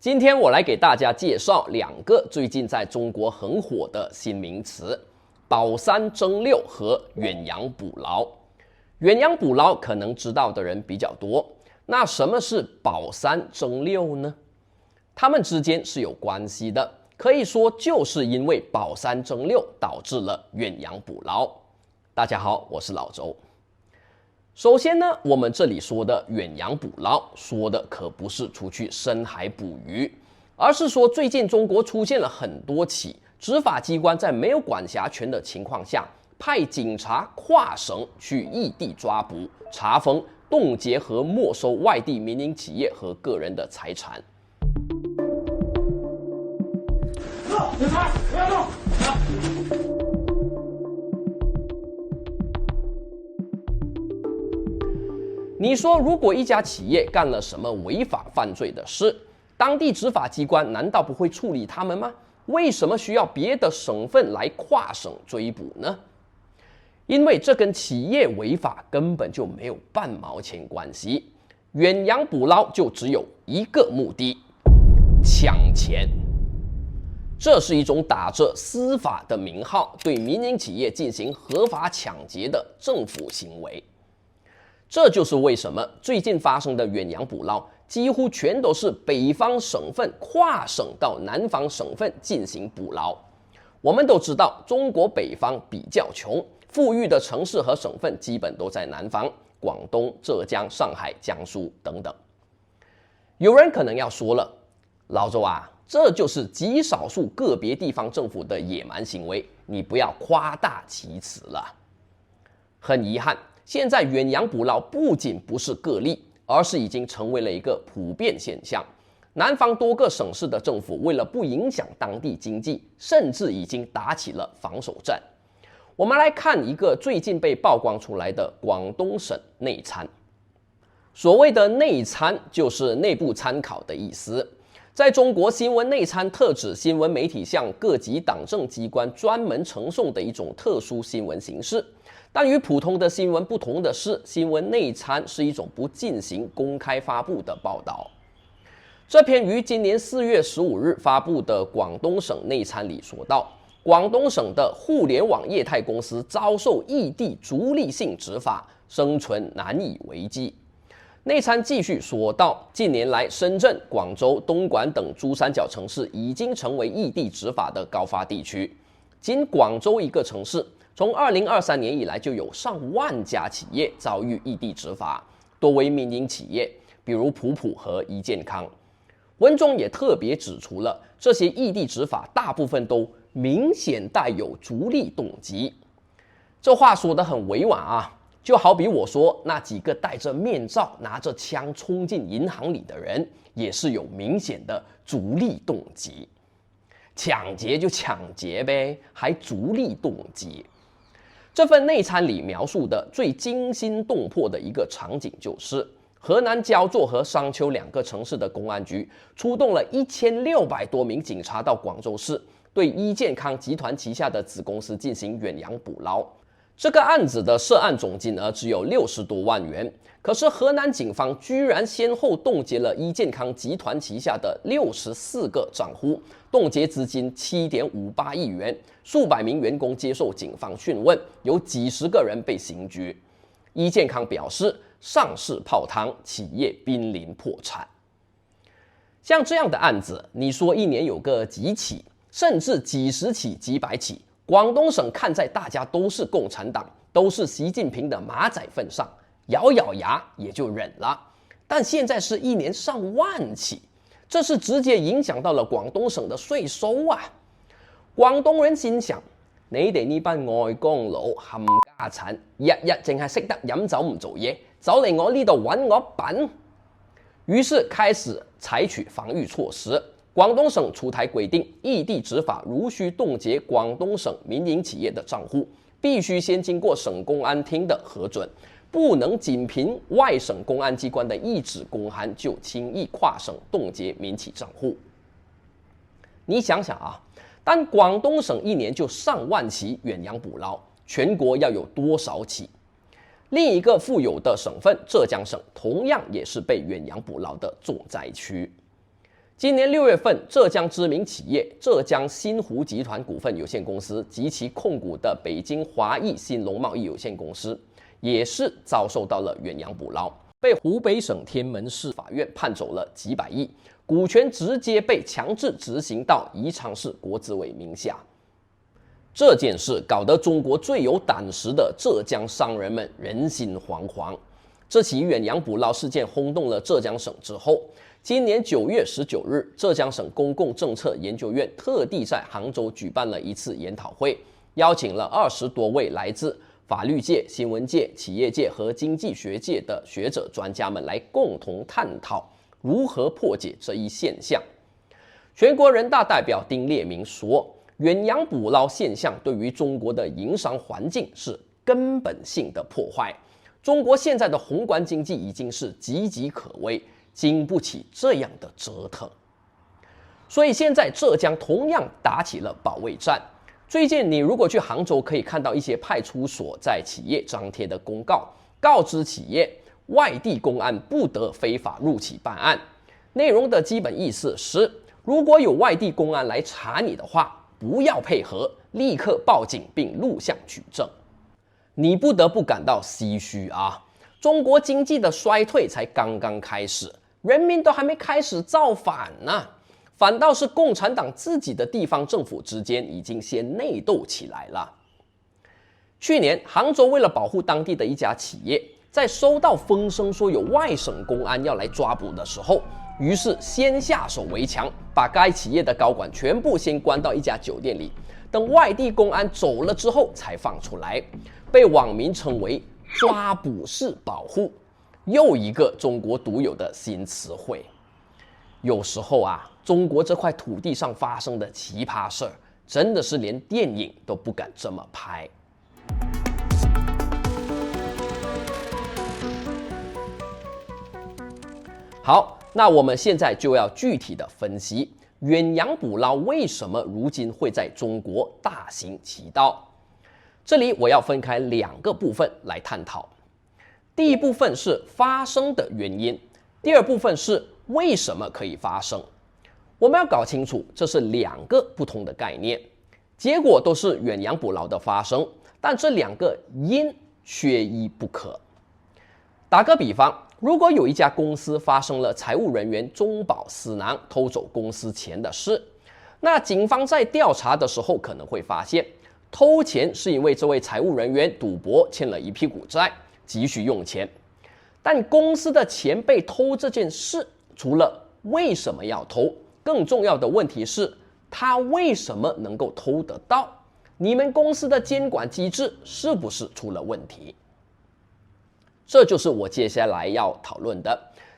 今天我来给大家介绍两个最近在中国很火的新名词：保三争六和远洋捕捞。远洋捕捞可能知道的人比较多，那什么是保三争六呢？它们之间是有关系的，可以说就是因为保三争六导致了远洋捕捞。大家好，我是老周。首先呢，我们这里说的远洋捕捞，说的可不是出去深海捕鱼，而是说最近中国出现了很多起执法机关在没有管辖权的情况下，派警察跨省去异地抓捕、查封、冻结和没收外地民营企业和个人的财产。警察，不要动！你说，如果一家企业干了什么违法犯罪的事，当地执法机关难道不会处理他们吗？为什么需要别的省份来跨省追捕呢？因为这跟企业违法根本就没有半毛钱关系。远洋捕捞就只有一个目的：抢钱。这是一种打着司法的名号对民营企业进行合法抢劫的政府行为。这就是为什么最近发生的远洋捕捞几乎全都是北方省份跨省到南方省份进行捕捞。我们都知道，中国北方比较穷，富裕的城市和省份基本都在南方，广东、浙江、上海、江苏等等。有人可能要说了，老周啊，这就是极少数个别地方政府的野蛮行为，你不要夸大其词了。很遗憾，现在远洋捕捞不仅不是个例，而是已经成为了一个普遍现象。南方多个省市的政府为了不影响当地经济，甚至已经打起了防守战。我们来看一个最近被曝光出来的广东省内参。所谓的内参就是内部参考的意思。在中国，新闻内参特指新闻媒体向各级党政机关专门呈送的一种特殊新闻形式。但与普通的新闻不同的是，新闻内参是一种不进行公开发布的报道。这篇于今年4月15日发布的广东省内参里说到，广东省的互联网业态公司遭受异地逐利性执法，生存难以为继。内参继续说到，近年来深圳、广州、东莞等珠三角城市已经成为异地执法的高发地区。仅广州一个城市，从2023年以来就有上万家企业遭遇异地执法，多为民营企业，比如普普和一健康。文中也特别指出了，这些异地执法大部分都明显带有逐利动机。这话说得很委婉啊，就好比我说那几个戴着面罩拿着枪冲进银行里的人，也是有明显的逐利动机。抢劫就抢劫呗，还逐利动机。这份内参里描述的最惊心动魄的一个场景，就是河南焦作和商丘两个城市的公安局出动了1600多名警察到广州市，对一健康集团旗下的子公司进行远洋捕捞。这个案子的涉案总金额只有60多万元，可是河南警方居然先后冻结了一健康集团旗下的64个账户，冻结资金7.58亿元，数百名员工接受警方讯问，有几十个人被刑拘。一健康表示，上市泡汤，企业濒临破产。像这样的案子，你说一年有个几起，甚至几十起、几百起，广东省看在大家都是共产党，都是习近平的马仔份上，咬咬牙也就忍了。但现在是一年上万起，这是直接影响到了广东省的税收啊！廣東人心想，你哋呢班外江佬冚家產，日日淨係識得飲酒唔做嘢，走嚟我呢度揾我笨。於是開始採取防禦措施。廣東省出台規定，異地執法如需凍結廣東省民營企業的賬戶，必須先經過省公安廳的核准，不能僅憑外省公安機關的一紙公函就輕易跨省凍結民企賬戶。你想想啊，但廣東省一年就上萬起遠洋捕撈，全國要有多少起？另一个富有的省份浙江省，同样也是被远洋捕捞的重灾区。今年6月份，浙江知名企业浙江新湖集团股份有限公司及其控股的北京华益新隆贸易有限公司，也是遭受到了远洋捕捞，被湖北省天门市法院判走了几百亿，股权直接被强制执行到宜昌市国资委名下。这件事搞得中国最有胆识的浙江商人们人心惶惶。这起远洋捕捞事件轰动了浙江省之后，今年9月19日，浙江省公共政策研究院特地在杭州举办了一次研讨会，邀请了20多位来自法律界、新闻界、企业界和经济学界的学者专家们来共同探讨如何破解这一现象。全国人大代表丁烈明说，远洋捕捞现象对于中国的营商环境是根本性的破坏。中国现在的宏观经济已经是岌岌可危，经不起这样的折腾。所以现在浙江同样打起了保卫战。最近你如果去杭州，可以看到一些派出所在企业张贴的公告，告知企业外地公安不得非法入企办案。内容的基本意思是，如果有外地公安来查你的话，不要配合，立刻报警并录像取证。你不得不感到唏嘘啊！中国经济的衰退才刚刚开始，人民都还没开始造反呢，反倒是共产党自己的地方政府之间已经先内斗起来了。去年，杭州为了保护当地的一家企业，在收到风声说有外省公安要来抓捕的时候，于是先下手为强，把该企业的高管全部先关到一家酒店里，等外地公安走了之后才放出来，被网民称为抓捕式保护，又一个中国独有的新词汇。有时候啊，中国这块土地上发生的奇葩事儿，真的是连电影都不敢这么拍。好，那我们现在就要具体的分析远洋捕捞为什么如今会在中国大行其道。这里我要分开2个部分来探讨。第一部分是发生的原因，第二部分是为什么可以发生。我们要搞清楚，这是2个不同的概念，结果都是远洋捕捞的发生，但这2个因缺一不可。打个比方，如果有一家公司发生了财务人员中饱私囊、偷走公司钱的事，那警方在调查的时候可能会发现，偷钱是因为这位财务人员赌博欠了一屁股债，急需用钱。但公司的钱被偷这件事，除了为什么要偷，更重要的问题是，他为什么能够偷得到？你们公司的监管机制是不是出了问题？这就是我接下来要讨论的，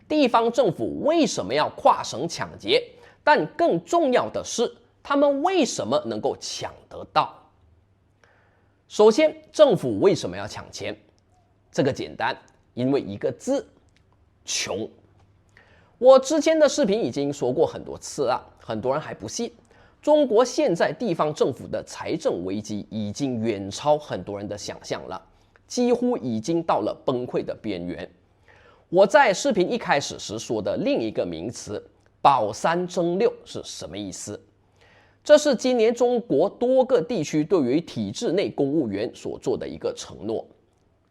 地方政府为什么要跨省抢劫，但更重要的是，他们为什么能够抢得到？首先，政府为什么要抢钱？这个简单，因为一个字，穷。我之前的视频已经说过很多次了，很多人还不信。中国现在地方政府的财政危机已经远超很多人的想象了，几乎已经到了崩溃的边缘。我在视频一开始时说的另一个名词“保3争6”是什么意思？这是今年中国多个地区对于体制内公务员所做的一个承诺。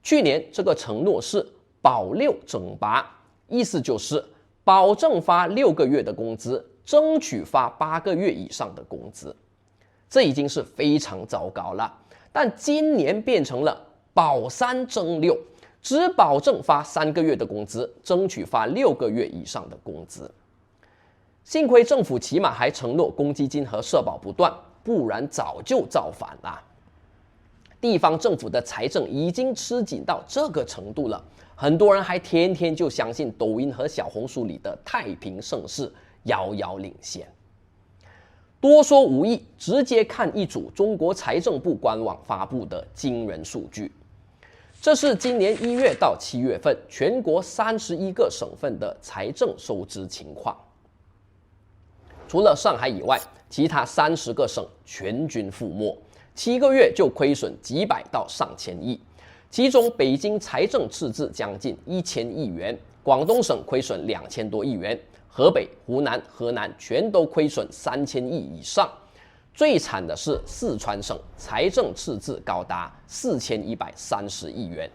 去年这个承诺是保6争8，意思就是保证发6个月的工资，争取发8个月以上的工资。这已经是非常糟糕了。但今年变成了保3争6，只保证发3个月的工资，争取发6个月以上的工资。幸亏政府起码还承诺公积金和社保不断，不然早就造反了。地方政府的财政已经吃紧到这个程度了，很多人还天天就相信抖音和小红书里的太平盛世，遥遥领先。多说无益，直接看一组中国财政部官网发布的惊人数据。这是今年1月到7月份全国31个省份的财政收支情况。除了上海以外，其他30个省全军覆没，7个月就亏损几百到上千亿。其中北京财政赤字将近1000亿元，广东省亏损2000多亿元，河北、湖南、河南全都亏损3000亿以上。最惨的是四川省，财政赤字高达4130亿元。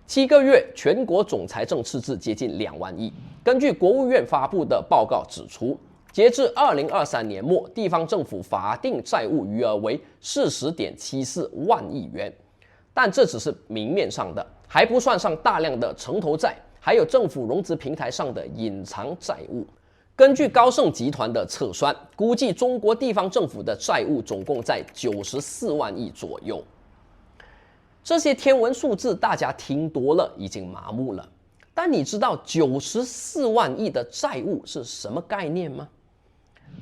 7个月，全国总财政赤字接近2万亿。根据国务院发布的报告指出，截至2023年末，地方政府法定债务余额为40.74万亿元，但这只是明面上的，还不算上大量的城投债，还有政府融资平台上的隐藏债务。根据高盛集团的测算，估计中国地方政府的债务总共在94万亿左右。这些天文数字大家听多了，已经麻木了。但你知道94万亿的债务是什么概念吗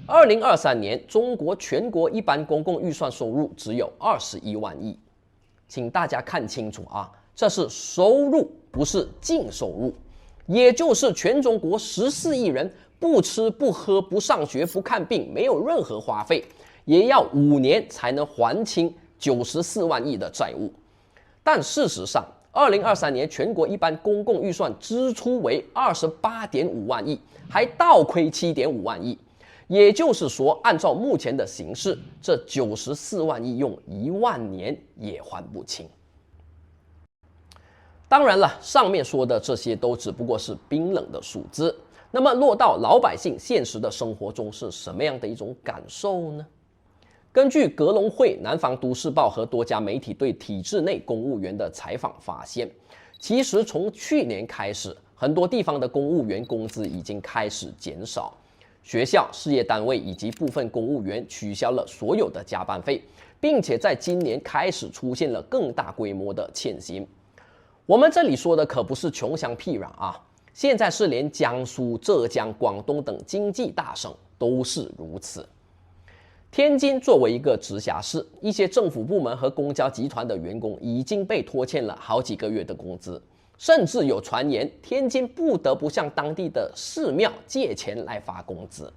？2023年，中国全国一般公共预算收入只有21万亿。请大家看清楚啊，这是收入，不是净收入。也就是全中国14亿人不吃不喝不上学不看病，没有任何花费，也要5年才能还清94万亿的债务。但事实上，2023年全国一般公共预算支出为28.5万亿，还倒亏7.5万亿。也就是说，按照目前的形势，这94万亿用1万年也还不清。当然了，上面说的这些都只不过是冰冷的数字，那么落到老百姓现实的生活中是什么样的一种感受呢？根据格隆会、南方都市报和多家媒体对体制内公务员的采访发现，其实从去年开始，很多地方的公务员工资已经开始减少，学校、事业单位以及部分公务员取消了所有的加班费，并且在今年开始出现了更大规模的欠薪。我们这里说的可不是穷乡僻壤啊，现在是连江苏、浙江、广东等经济大省都是如此。天津作为一个直辖市，一些政府部门和公交集团的员工已经被拖欠了好几个月的工资，甚至有传言天津不得不向当地的寺庙借钱来发工资。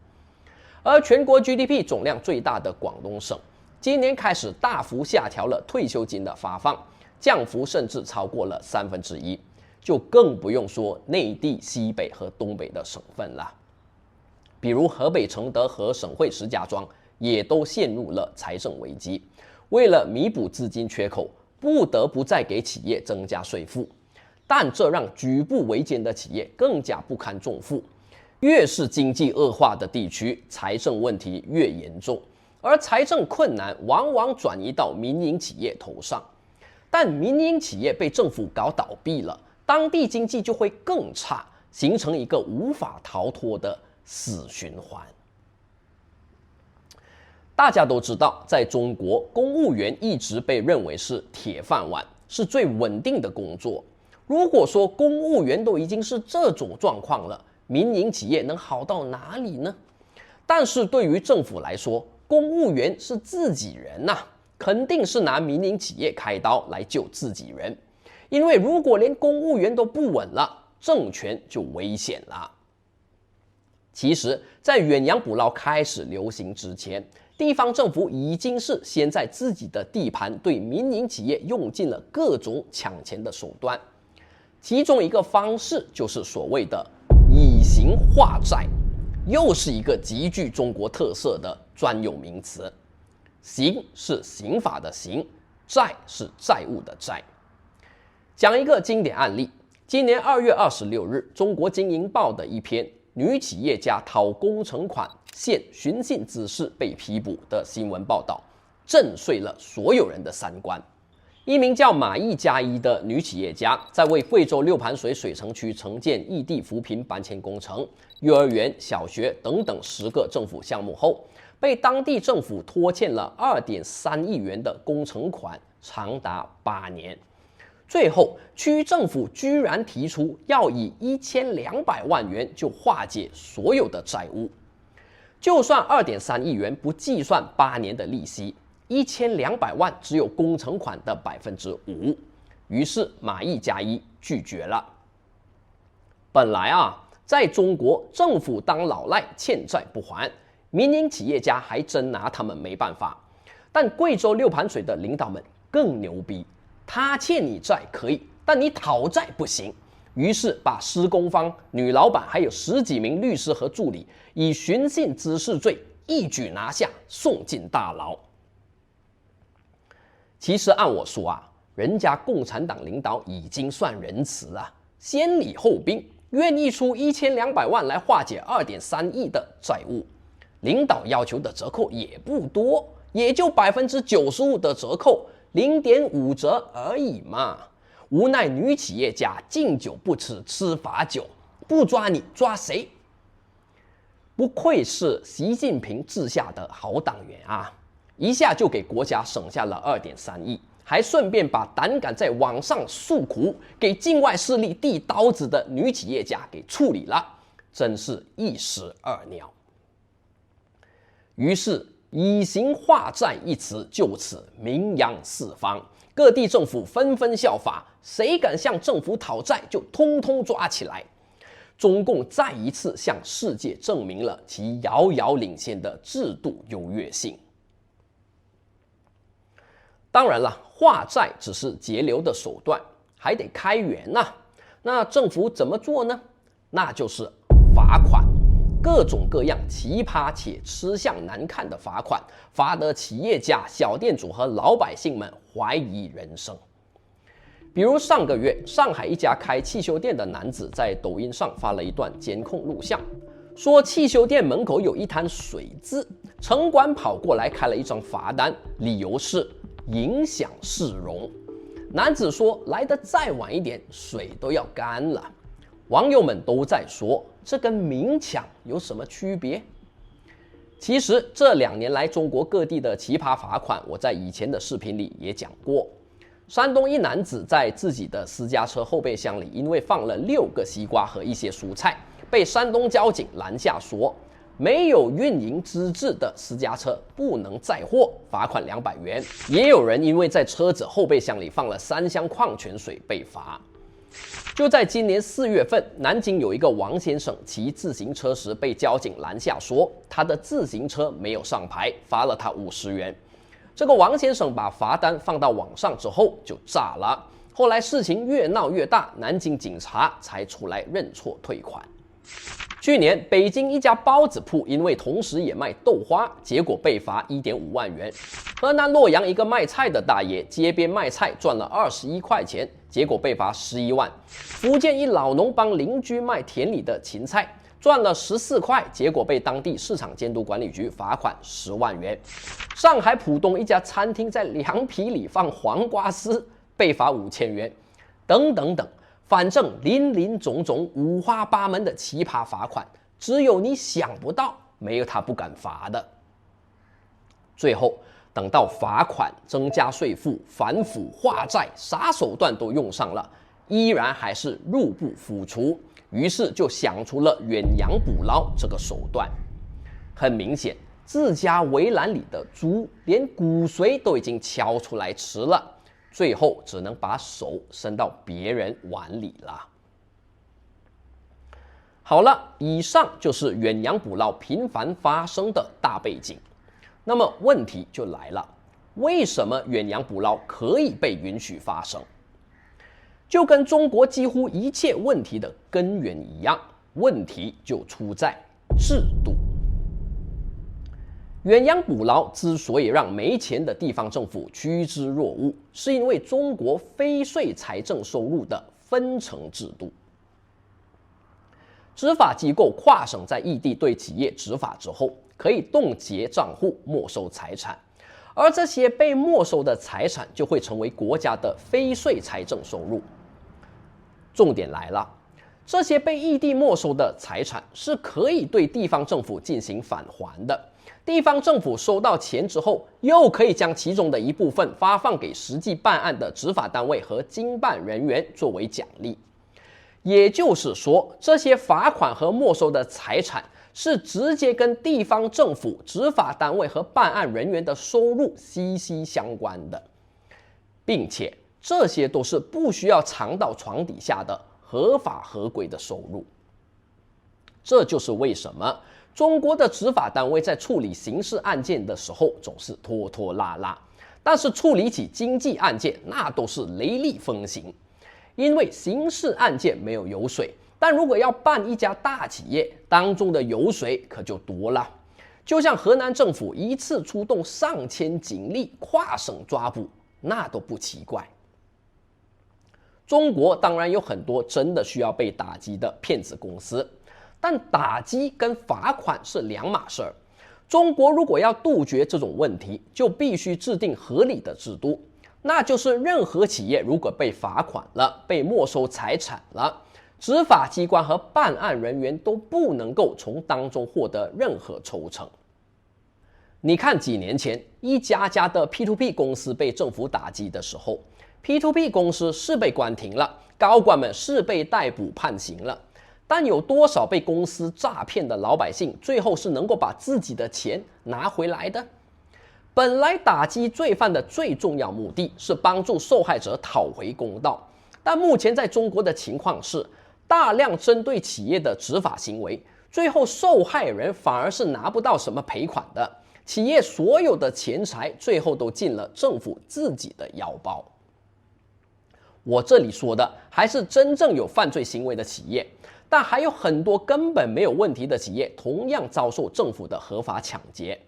而全国 GDP 总量最大的广东省，今年开始大幅下调了退休金的发放，降幅甚至超过了1/3，就更不用说内地西北和东北的省份了。比如河北承德和省会石家庄也都陷入了财政危机，为了弥补资金缺口，不得不再给企业增加税负，但这让举步维艰的企业更加不堪重负。越是经济恶化的地区，财政问题越严重，而财政困难往往转移到民营企业头上。但民营企业被政府搞倒闭了，当地经济就会更差，形成一个无法逃脱的死循环。大家都知道，在中国，公务员一直被认为是铁饭碗，是最稳定的工作。如果说公务员都已经是这种状况了，民营企业能好到哪里呢？但是对于政府来说，公务员是自己人呐，肯定是拿民营企业开刀来救自己人。因为如果连公务员都不稳了，政权就危险了。其实，在远洋捕捞开始流行之前，地方政府已经是先在自己的地盘对民营企业用尽了各种抢钱的手段，其中一个方式就是所谓的以刑化债，又是一个极具中国特色的专有名词。刑是刑法的刑，债是债务的债。讲一个经典案例，今年2月26日，中国经营报的一篇女企业家讨工程款现寻衅滋事被批捕的新闻报道，震碎了所有人的三观。一名叫马毅加一的女企业家，在为贵州六盘水水城区承建异地扶贫搬迁工程、幼儿园、小学等等10个政府项目后，被当地政府拖欠了2.3亿元的工程款，长达8年。最后，区政府居然提出要以1200万元就化解所有的债务。就算2.3亿元不计算8年的利息，1200万只有工程款的5%。于是马毅加一拒绝了。本来在中国，政府当老赖欠债不还，民营企业家还真拿他们没办法。但贵州六盘水的领导们更牛逼。他欠你债可以，但你讨债不行。于是把施工方、女老板还有10几名律师和助理以寻衅滋事罪一举拿下，送进大牢。其实按我说啊，人家共产党领导已经算仁慈了，先礼后兵，愿意出1200万来化解2.3亿的债务。领导要求的折扣也不多，也就95%的折扣，0.5折而已嘛。无奈女企业家敬酒不吃吃罚酒，不抓你抓谁？不愧是习近平治下的好党员啊！一下就给国家省下了2.3亿，还顺便把胆敢在网上诉苦、给境外势力递刀子的女企业家给处理了，真是一石二鸟。于是以刑化债一词就此名扬四方，各地政府纷纷效法，谁敢向政府讨债就通通抓起来。中共再一次向世界证明了其遥遥领先的制度优越性。当然了，化债只是节流的手段，还得开源呐。那政府怎么做呢？那就是罚款，各种各样奇葩且吃相难看的罚款，罚得企业家、小店主和老百姓们怀疑人生。比如上个月，上海一家开汽修店的男子在抖音上发了一段监控录像，说汽修店门口有一滩水渍，城管跑过来开了一张罚单，理由是影响市容。男子说来得再晚一点，水都要干了。网友们都在说，这跟明抢有什么区别？其实这2年来中国各地的奇葩罚款，我在以前的视频里也讲过。山东一男子在自己的私家车后备箱里，因为放了6个西瓜和一些蔬菜，被山东交警拦下说，没有运营资质的私家车不能载货，罚款200元。也有人因为在车子后备箱里放了3箱矿泉水被罚。就在今年4月份，南京有一个王先生骑自行车时被交警拦下说，他的自行车没有上牌，罚了他50元。这个王先生把罚单放到网上之后就炸了，后来事情越闹越大，南京警察才出来认错退款。去年北京一家包子铺因为同时也卖豆花，结果被罚1.5万元。河南洛阳一个卖菜的大爷街边卖菜赚了21块钱，结果被罚11万。福建一老农帮邻居卖田里的芹菜，赚了14块，结果被当地市场监督管理局罚款10万元。上海浦东一家餐厅在凉皮里放黄瓜丝，被罚5000元，等等等。反正林林总总、五花八门的奇葩罚款，只有你想不到，没有他不敢罚的。最后等到罚款、增加税负、反腐、化债，啥手段都用上了，依然还是入不敷出。于是就想出了远洋捕捞这个手段。很明显，自家围栏里的猪连骨髓都已经敲出来吃了，最后只能把手伸到别人碗里了。好了，以上就是远洋捕捞频繁发生的大背景。那么问题就来了，为什么远洋捕捞可以被允许发生？就跟中国几乎一切问题的根源一样，问题就出在制度。远洋捕捞之所以让没钱的地方政府趋之若鹜，是因为中国非税财政收入的分成制度。执法机构跨省在异地对企业执法之后，可以冻结账户、没收财产，而这些被没收的财产就会成为国家的非税财政收入。重点来了，这些被异地没收的财产是可以对地方政府进行返还的。地方政府收到钱之后，又可以将其中的一部分发放给实际办案的执法单位和经办人员作为奖励。也就是说，这些罚款和没收的财产是直接跟地方政府、执法单位和办案人员的收入息息相关的，并且这些都是不需要藏到床底下的合法合规的收入。这就是为什么中国的执法单位在处理刑事案件的时候总是拖拖拉拉，但是处理起经济案件那都是雷厉风行。因为刑事案件没有油水，但如果要办一家大企业，当中的油水可就多了。就像河南政府一次出动上千警力跨省抓捕，那都不奇怪。中国当然有很多真的需要被打击的骗子公司，但打击跟罚款是两码事儿。中国如果要杜绝这种问题，就必须制定合理的制度，那就是任何企业如果被罚款了、被没收财产了，执法机关和办案人员都不能够从当中获得任何抽成。你看几年前一家家的 P2P 公司被政府打击的时候， P2P 公司是被关停了，高管们是被逮捕判刑了，但有多少被公司诈骗的老百姓最后是能够把自己的钱拿回来的？本来打击罪犯的最重要目的是帮助受害者讨回公道，但目前在中国的情况是，大量针对企业的执法行为，最后受害人反而是拿不到什么赔款的，企业所有的钱财最后都进了政府自己的腰包。我这里说的还是真正有犯罪行为的企业，但还有很多根本没有问题的企业同样遭受政府的合法抢劫。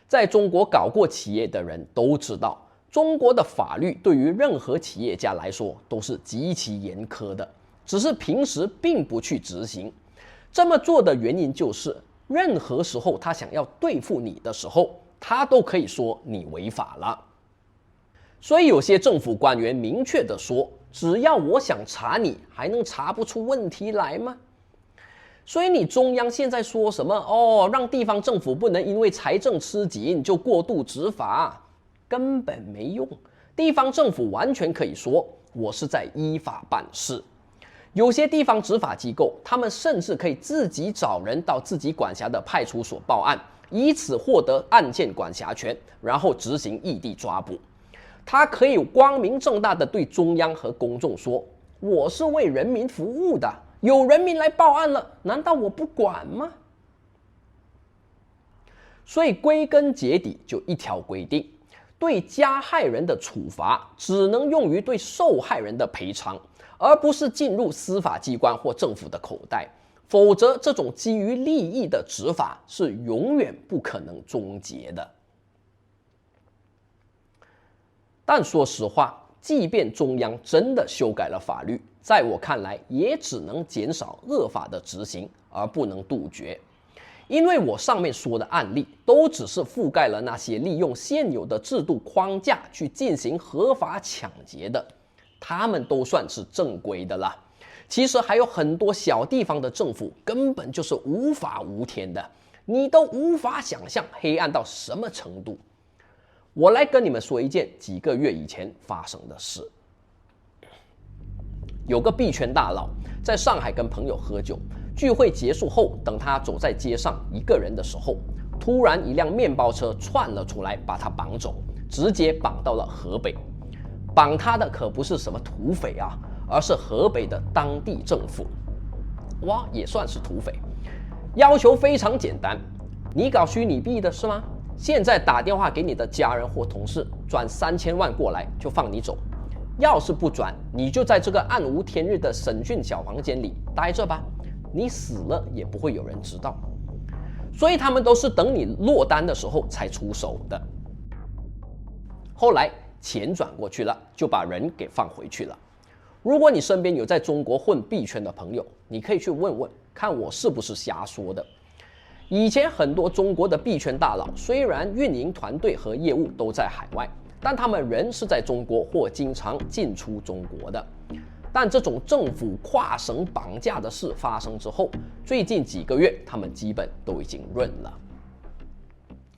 在中国搞过企业的人都知道，中国的法律对于任何企业家来说都是极其严苛的，只是平时并不去执行。这么做的原因就是，任何时候他想要对付你的时候，他都可以说你违法了。所以有些政府官员明确地说，只要我想查你，还能查不出问题来吗？所以你中央现在说什么让地方政府不能因为财政吃紧就过度执法，根本没用。地方政府完全可以说，我是在依法办事。有些地方执法机构，他们甚至可以自己找人到自己管辖的派出所报案，以此获得案件管辖权，然后执行异地抓捕。他可以光明正大地对中央和公众说，我是为人民服务的，有人民来报案了，难道我不管吗？所以归根结底就一条规定，对加害人的处罚只能用于对受害人的赔偿，而不是进入司法机关或政府的口袋，否则这种基于利益的执法是永远不可能终结的。但说实话，即便中央真的修改了法律，在我看来也只能减少恶法的执行，而不能杜绝。因为我上面说的案例都只是覆盖了那些利用现有的制度框架去进行合法抢劫的，他们都算是正规的了。其实还有很多小地方的政府根本就是无法无天的，你都无法想象黑暗到什么程度。我来跟你们说一件几个月以前发生的事。有个币圈大佬在上海跟朋友喝酒，聚会结束后，等他走在街上一个人的时候，突然一辆面包车窜了出来，把他绑走，直接绑到了河北。绑他的可不是什么土匪啊，而是河北的当地政府。哇，也算是土匪。要求非常简单，你搞虚拟币的是吗？现在打电话给你的家人或同事，转3000万过来就放你走。要是不转，你就在这个暗无天日的审讯小房间里待着吧，你死了也不会有人知道。所以他们都是等你落单的时候才出手的。后来钱转过去了，就把人给放回去了。如果你身边有在中国混币圈的朋友，你可以去问问，看我是不是瞎说的。以前很多中国的币圈大佬，虽然运营团队和业务都在海外，但他们人是在中国或经常进出中国的。但这种政府跨省绑架的事发生之后，最近几个月他们基本都已经润了。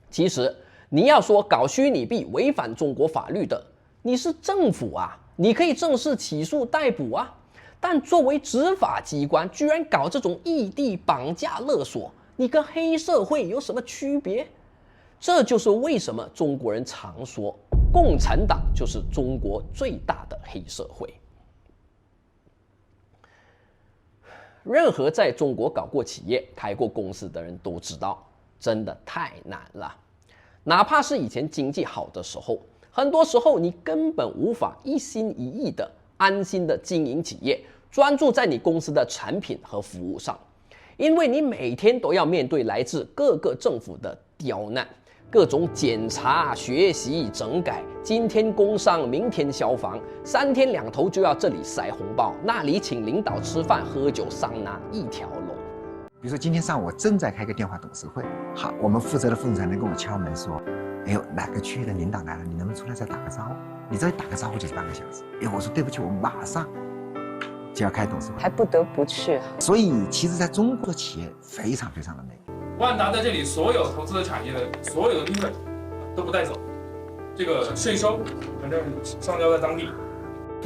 其实你要说搞虚拟币违反中国法律的，你是政府啊，你可以正式起诉逮捕啊。但作为执法机关，居然搞这种异地绑架勒索，你跟黑社会有什么区别？这就是为什么中国人常说，共产党就是中国最大的黑社会。任何在中国搞过企业、开过公司的人都知道，真的太难了。哪怕是以前经济好的时候，很多时候你根本无法一心一意的安心的经营企业，专注在你公司的产品和服务上。因为你每天都要面对来自各个政府的刁难，各种检查、学习、整改，今天工商，明天消防，3天2头就要这里塞红包，那里请领导吃饭、喝酒、桑拿，一条龙。比如说今天上午我正在开个电话董事会，好，我们负责的副总裁能跟我敲门说，哎呦，哪个区域的领导来了，你能不能出来再打个招呼？你这里打个招呼就是半个小时。哎，我说对不起，我马上就要开董事会，还不得不去。所以其实在中国企业非常非常的累。万达在这里所有投资的产业的所有的利润都不带走，这个税收反正上交在当地。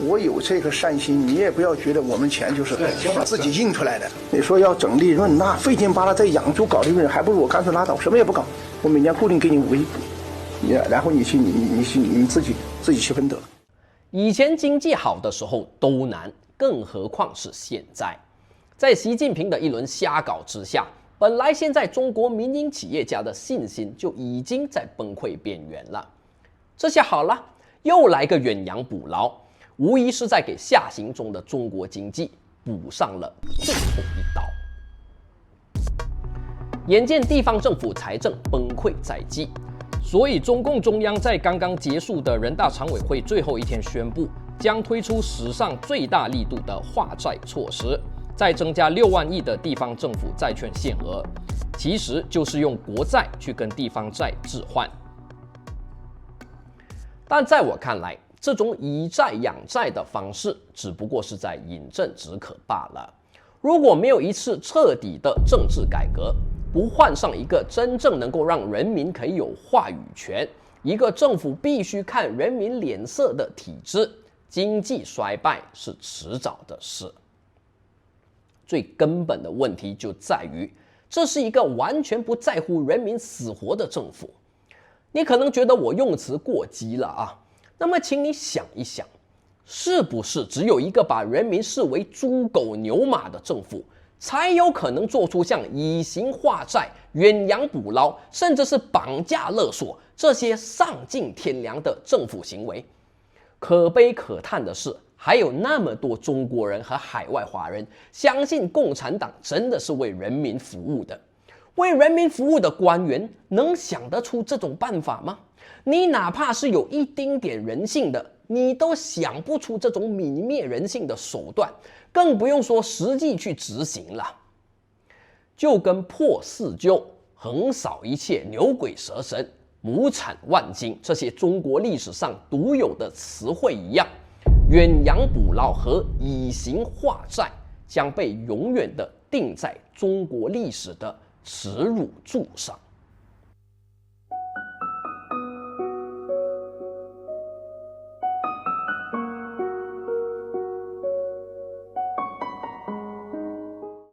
我有这个善心，你也不要觉得我们钱就是自己印出来的。你说要整利润，那费劲巴拉在养猪搞利润，还不如我干脆拉倒，什么也不搞，我每年固定给你5个亿，然后你们自己去分得。以前经济好的时候都难，更何况是现在。在习近平的一轮瞎搞之下，本来现在中国民营企业家的信心就已经在崩溃边缘了。这下好了，又来个远洋捕捞，无疑是在给下行中的中国经济补上了最后一刀。眼见地方政府财政崩溃在即，所以中共中央在刚刚结束的人大常委会最后一天宣布，将推出史上最大力度的化债措施，再增加6万亿的地方政府债券限额，其实就是用国债去跟地方债置换。但在我看来，这种以债养债的方式只不过是在饮鸩止渴罢了。如果没有一次彻底的政治改革，不换上一个真正能够让人民可以有话语权，一个政府必须看人民脸色的体制，经济衰败是迟早的事。最根本的问题就在于，这是一个完全不在乎人民死活的政府。你可能觉得我用词过激了啊，那么请你想一想，是不是只有一个把人民视为猪狗牛马的政府，才有可能做出像以刑化债、远洋捕捞，甚至是绑架勒索这些丧尽天良的政府行为？可悲可叹的是，还有那么多中国人和海外华人相信共产党真的是为人民服务的。为人民服务的官员能想得出这种办法吗？你哪怕是有一丁点人性的，你都想不出这种泯灭人性的手段，更不用说实际去执行了。就跟破四旧、横扫一切、牛鬼蛇神、亩产万金这些中国历史上独有的词汇一样，远洋捕捞和以刑化债将被永远的钉在中国历史的耻辱柱上。